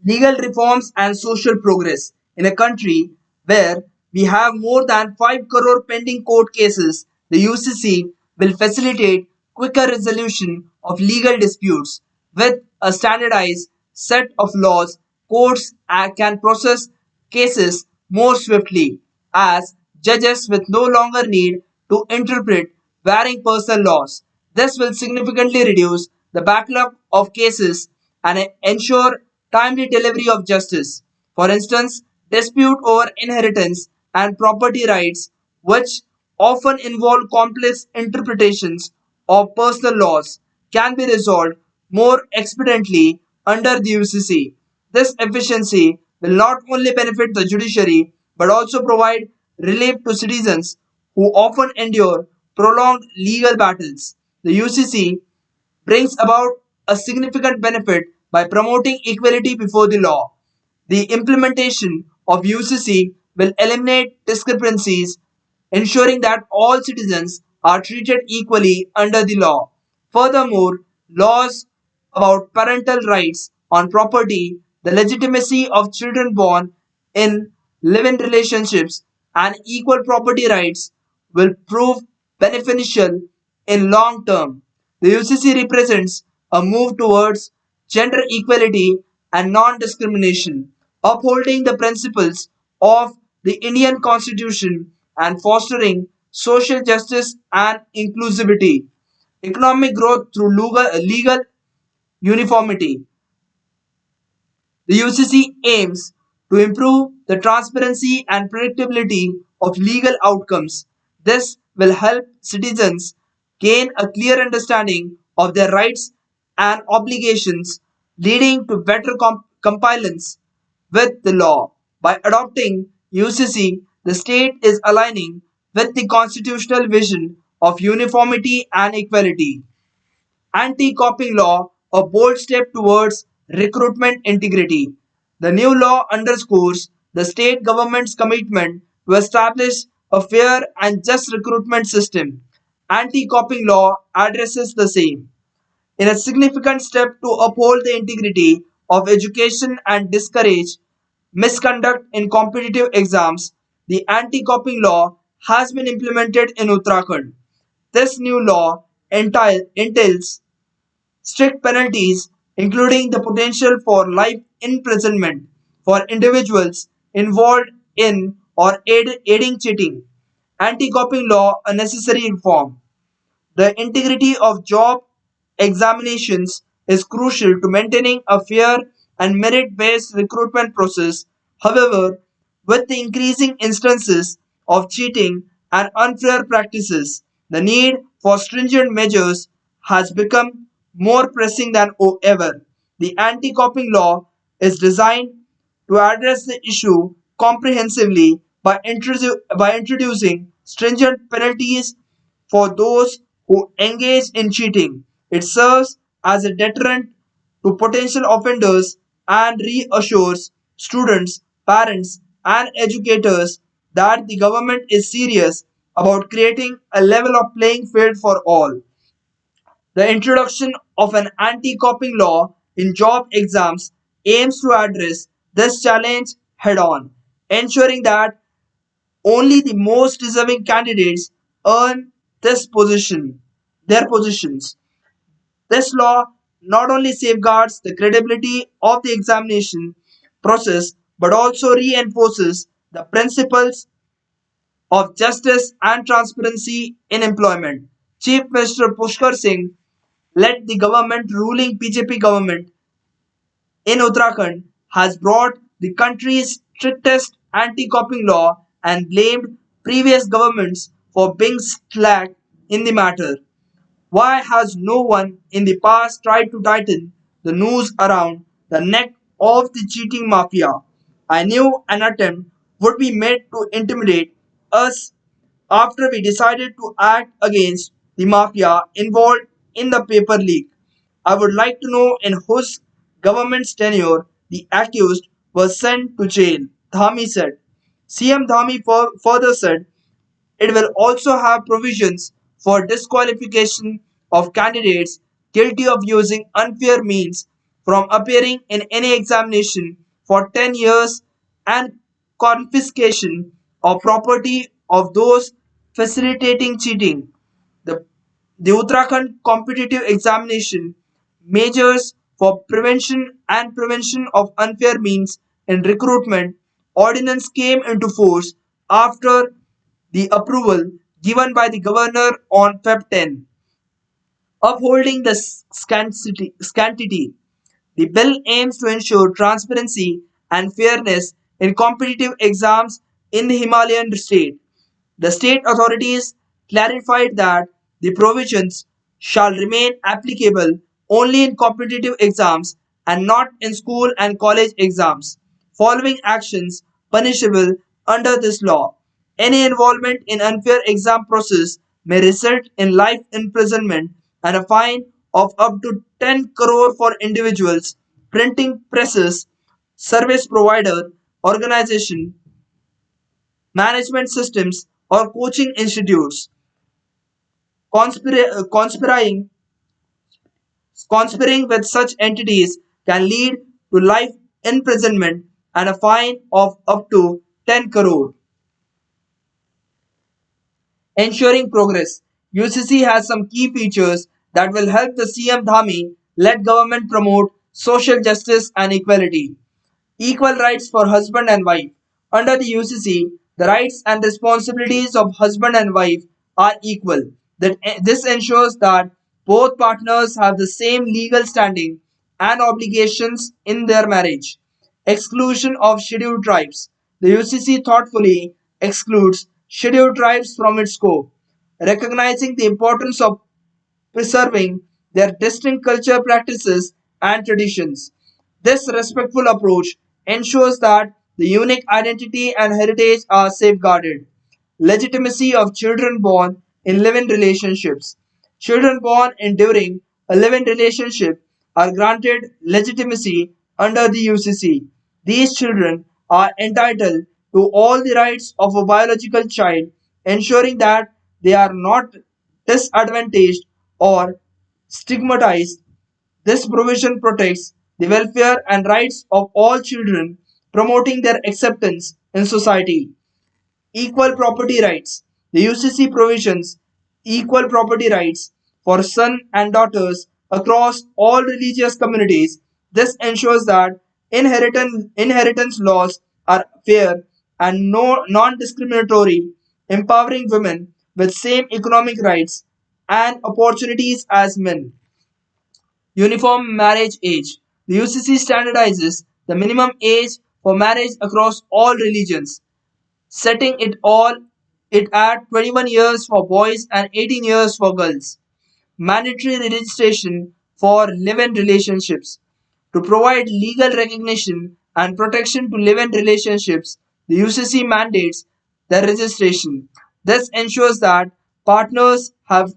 legal reforms and social progress. In a country where we have more than 5 crore pending court cases, the UCC will facilitate quicker resolution of legal disputes. With a standardized set of laws, courts can process cases more swiftly, as judges will no longer need to interpret varying personal laws. This will significantly reduce the backlog of cases and ensure timely delivery of justice. For instance, dispute over inheritance and property rights, which often involve complex interpretations of personal laws, can be resolved more expediently under the UCC. This efficiency will not only benefit the judiciary but also provide relief to citizens who often endure prolonged legal battles. The UCC brings about a significant benefit by promoting equality before the law. The implementation of UCC will eliminate discrepancies, ensuring that all citizens are treated equally under the law. Furthermore, laws about parental rights on property, the legitimacy of children born in live-in relationships, and equal property rights will prove beneficial in long term. The UCC represents a move towards gender equality and non-discrimination, upholding the principles of the Indian Constitution and fostering social justice and inclusivity. Economic growth through legal uniformity. The UCC aims to improve the transparency and predictability of legal outcomes. This will help citizens gain a clear understanding of their rights and obligations, leading to better compliance with the law. By adopting UCC, the state is aligning with the constitutional vision of uniformity and equality. Anti-copying law, a bold step towards recruitment integrity. The new law underscores the state government's commitment to establish a fair and just recruitment system. Anti-copying law addresses the same. In a significant step to uphold the integrity of education and discourage misconduct in competitive exams, the anti-copying law has been implemented in Uttarakhand. This new law entails strict penalties, including the potential for life imprisonment for individuals involved in or aiding cheating. Anti-copying law, a necessary reform. The integrity of job examinations is crucial to maintaining a fair and merit-based recruitment process. However, with the increasing instances of cheating and unfair practices, the need for stringent measures has become more pressing than ever. The anti-copying law is designed to address the issue comprehensively by, introducing stringent penalties for those who engage in cheating. It serves as a deterrent to potential offenders and reassures students, parents, and educators that the government is serious about creating a level of playing field for all. The introduction of an anti-copying law in job exams aims to address this challenge head on, ensuring that only the most deserving candidates earn their positions. This law not only safeguards the credibility of the examination process but also reinforces the principles of justice and transparency in employment. Chief Minister Pushkar Singh led the government ruling BJP government in Uttarakhand has brought the country's strictest anti-copying law and blamed previous governments for being slack in the matter. Why has no one in the past tried to tighten the noose around the neck of the cheating mafia? I knew an attempt would be made to intimidate us after we decided to act against the mafia involved in the paper leak. I would like to know in whose government's tenure the accused was sent to jail, Dhami said. CM Dhami further said it will also have provisions for disqualification of candidates guilty of using unfair means from appearing in any examination for 10 years and confiscation of property of those facilitating cheating. The, the Uttarakhand Competitive Examination Measures for Prevention of Unfair Means in Recruitment Ordinance came into force after the approval given by the governor on Feb 10, upholding the scantity. The bill aims to ensure transparency and fairness in competitive exams in the Himalayan state. The state authorities clarified that the provisions shall remain applicable only in competitive exams and not in school and college exams. Following actions punishable under this law. Any involvement in unfair exam process may result in life imprisonment and a fine of up to 10 crore for individuals, printing presses, service provider, organization, management systems, or coaching institutes. Conspiring, conspiring with such entities can lead to life imprisonment and a fine of up to 10 crore. Ensuring progress. UCC has some key features that will help the CM Dhami led government promote social justice and equality. Equal rights for husband and wife. Under the UCC, the rights and responsibilities of husband and wife are equal. This ensures that both partners have the same legal standing and obligations in their marriage. Exclusion of scheduled tribes. The UCC thoughtfully excludes scheduled tribes from its scope, recognizing the importance of preserving their distinct culture practices and traditions. This respectful approach ensures that the unique identity and heritage are safeguarded. Legitimacy of children born in live-in relationships. Children born in during a live-in relationship are granted legitimacy under the UCC. These children are entitled to all the rights of a biological child, ensuring that they are not disadvantaged or stigmatized. This provision protects the welfare and rights of all children, promoting their acceptance in society. Equal property rights. The UCC provisions equal property rights for sons and daughters across all religious communities. This ensures that inheritance laws are fair and non-discriminatory, empowering women with same economic rights and opportunities as men. Uniform marriage age. The UCC standardizes the minimum age for marriage across all religions, setting it at 21 years for boys and 18 years for girls. Mandatory registration for live-in relationships. To provide legal recognition and protection to live-in relationships, the UCC mandates their registration. This ensures that partners have